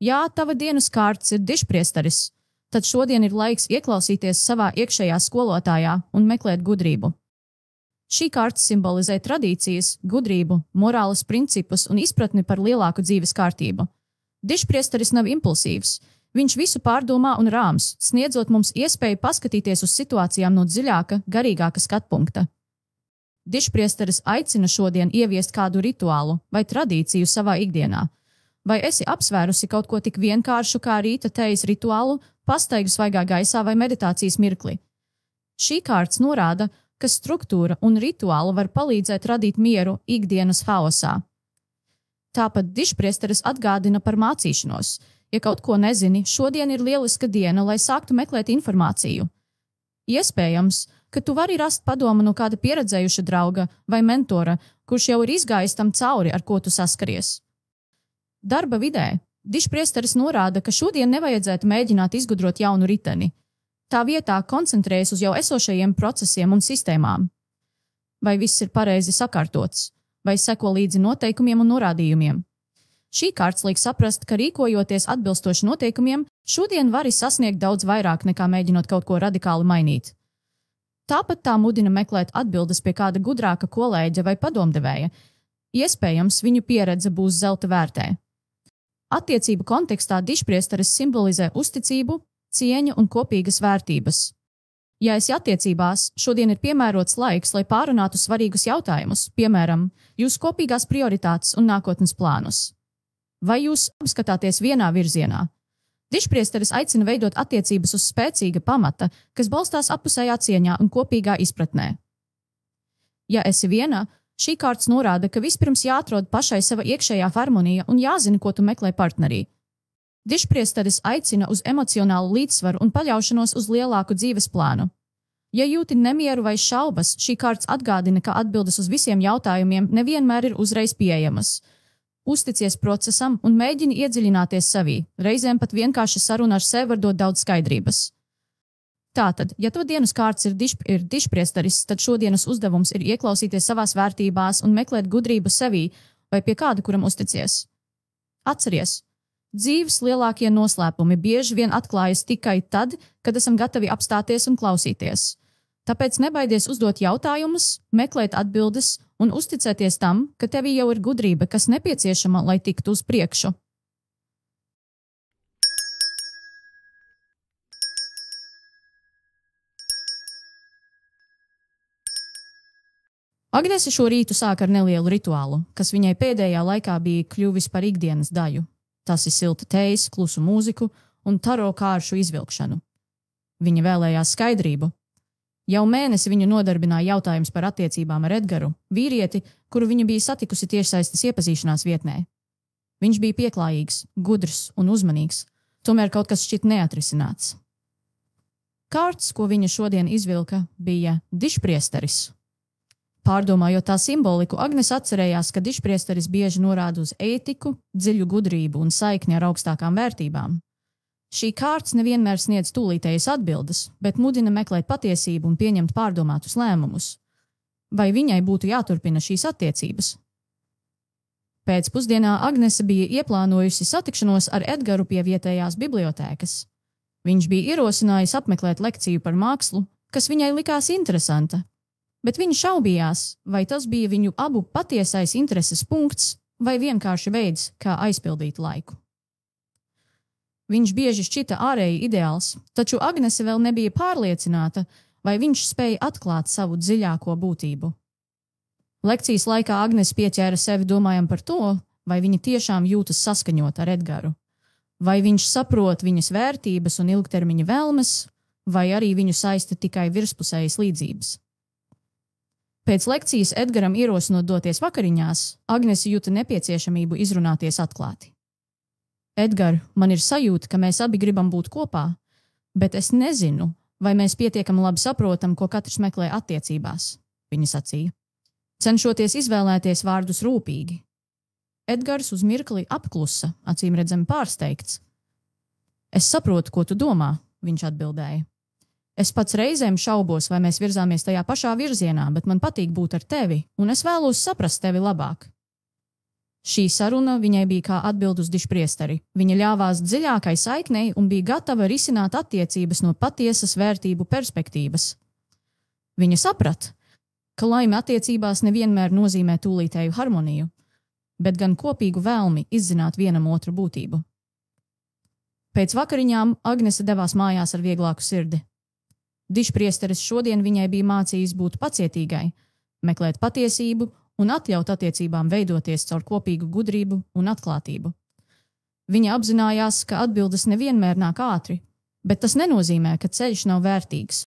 Jā, tava dienas kārts ir dižpriesteris, tad šodien ir laiks ieklausīties savā iekšējā skolotājā un meklēt gudrību. Šī kārta simbolizē tradīcijas, gudrību, morāles principus un izpratni par lielāku dzīves kārtību. Dižpriesteris nav impulsīvs. Viņš visu pārdomā un rāms, sniedzot mums iespēju paskatīties uz situācijām no dziļāka, garīgāka skatpunkta. Dižpriesteris aicina šodien ieviest kādu rituālu vai tradīciju savā ikdienā. Vai esi apsvērusi kaut ko tik vienkāršu kā rīta tejas rituālu, pastaigu svaigā gaisā vai meditācijas mirkli? Šī kārts norāda, ka struktūra un rituāli var palīdzēt radīt mieru ikdienas haosā. Tāpat dižpriesteris atgādina par mācīšanos. Ja kaut ko nezini, šodien ir lieliska diena, lai sāktu meklēt informāciju. Iespējams, ka tu vari rast padomu no kāda pieredzējuša drauga vai mentora, kurš jau ir izgājis tam cauri, ar ko tu saskaries. Darba vidē dižpriesteris norāda, ka šodien nevajadzētu mēģināt izgudrot jaunu riteni. Tā vietā koncentrējas uz jau esošajiem procesiem un sistēmām. Vai viss ir pareizi sakārtots, vai seko līdzi noteikumiem un norādījumiem? Šī kārts liek saprast, ka rīkojoties atbilstoši noteikumiem, šodien vari sasniegt daudz vairāk nekā mēģinot kaut ko radikāli mainīt. Tāpat tā mudina meklēt atbildes pie kāda gudrāka kolēģa vai padomdevēja. Iespējams, viņu pieredze būs zelta vērtē. Attiecību kontekstā dižpriesteris simbolizē uzticību, cieņu un kopīgas vērtības. Ja esi attiecībās, šodien ir piemērots laiks, lai pārunātu svarīgus jautājumus, piemēram, jūsu kopīgās prioritātes un nākotnes plānus. Vai jūs apskatāties vienā virzienā? Dižpriesteris aicina veidot attiecības uz spēcīga pamata, kas balstās apusējā cieņā un kopīgā izpratnē. Ja esi viena, šī kārts norāda, ka vispirms jāatrod pašai sava iekšējā harmonija un jāzina, ko tu meklē partnerī. Dižpriesteris aicina uz emocionālu līdzsvaru un paļaušanos uz lielāku dzīves plānu. Ja jūti nemieru vai šaubas, šī kārts atgādina, ka atbildes uz visiem jautājumiem nevienmēr ir uzreiz pieejamas. Uzticies procesam un mēģini iedziļināties sevī, reizēm pat vienkārši saruna ar sevi var dot daudz skaidrības. Tātad, ja tava dienas kārts ir dižpriesteris, tad šodienas uzdevums ir ieklausīties savās vērtībās un meklēt gudrību sevī vai pie kāda, kuram uzticies. Atceries, dzīves lielākie noslēpumi bieži vien atklājas tikai tad, kad esam gatavi apstāties un klausīties. Tāpēc nebaidies uzdot jautājumus, meklēt atbildes un uzticēties tam, ka tevī jau ir gudrība, kas nepieciešama, lai tiktu uz priekšu. Agnese šo rītu sāka ar nelielu rituālu, kas viņai pēdējā laikā bija kļuvis par ikdienas daļu. Tas ir silta tejas, klusu mūziku un taro kāršu izvilkšanu. Viņa vēlējās skaidrību. Jau mēnesi viņu nodarbināja jautājums par attiecībām ar Edgaru, vīrieti, kuru viņa bija satikusi tiešsaistes iepazīšanās vietnē. Viņš bija pieklājīgs, gudrs un uzmanīgs, tomēr kaut kas šķiet neatrisināts. Kārts, ko viņa šodien izvilka, bija dižpriesteris. Pārdomājot tā simboliku, Agnes atcerējās, ka dižpriesteris bieži norāda uz ētiku, dziļu gudrību un saikni ar augstākām vērtībām. Šī kārts nevienmēr sniedz tūlītējas atbildes, bet mudina meklēt patiesību un pieņemt pārdomātus lēmumus. Vai viņai būtu jāturpina šīs attiecības? Pēcpusdienā Agnese bija ieplānojusi satikšanos ar Edgaru pie vietējās bibliotēkas. Viņš bija ierosinājis apmeklēt lekciju par mākslu, kas viņai likās interesanta, bet viņa šaubījās, vai tas bija viņu abu patiesais intereses punkts vai vienkārši veids, kā aizpildīt laiku. Viņš bieži šķita ārēji ideāls, taču Agnese vēl nebija pārliecināta, vai viņš spēja atklāt savu dziļāko būtību. Lekcijas laikā Agnese pieķēra sevi domājam par to, vai viņa tiešām jūtas saskaņot ar Edgaru, vai viņš saprot viņas vērtības un ilgtermiņa vēlmes, vai arī viņu saista tikai virspusējas līdzības. Pēc lekcijas Edgaram ierosinot doties vakariņās, Agnese jūta nepieciešamību izrunāties atklāti. Edgar, man ir sajūta, ka mēs abi gribam būt kopā, bet es nezinu, vai mēs pietiekami labi saprotam, ko katrs meklē attiecībās, viņa sacīja, cenšoties izvēlēties vārdus rūpīgi. Edgars uz mirkli apklusa, acīmredzami pārsteigts. Es saprotu, ko tu domā, viņš atbildēja. Es pats reizēm šaubos, vai mēs virzāmies tajā pašā virzienā, bet man patīk būt ar tevi, un es vēlos saprast tevi labāk. Šī saruna viņai bija kā atbild uz dišpriesteri. Viņa ļāvās dziļākai saiknei un bija gatava risināt attiecības no patiesas vērtību perspektīvas. Viņa saprata, ka laime attiecībās nevienmēr nozīmē tūlītēju harmoniju, bet gan kopīgu vēlmi izzināt vienam otru būtību. Pēc vakariņām Agnese devās mājās ar vieglāku sirdi. Dišpriesteris šodien viņai bija mācījis būt pacietīgai, meklēt patiesību un atļaut attiecībām veidoties caur kopīgu gudrību un atklātību. Viņa apzinājās, ka atbildes nevienmēr nāk ātri, bet tas nenozīmē, ka ceļš nav vērtīgs.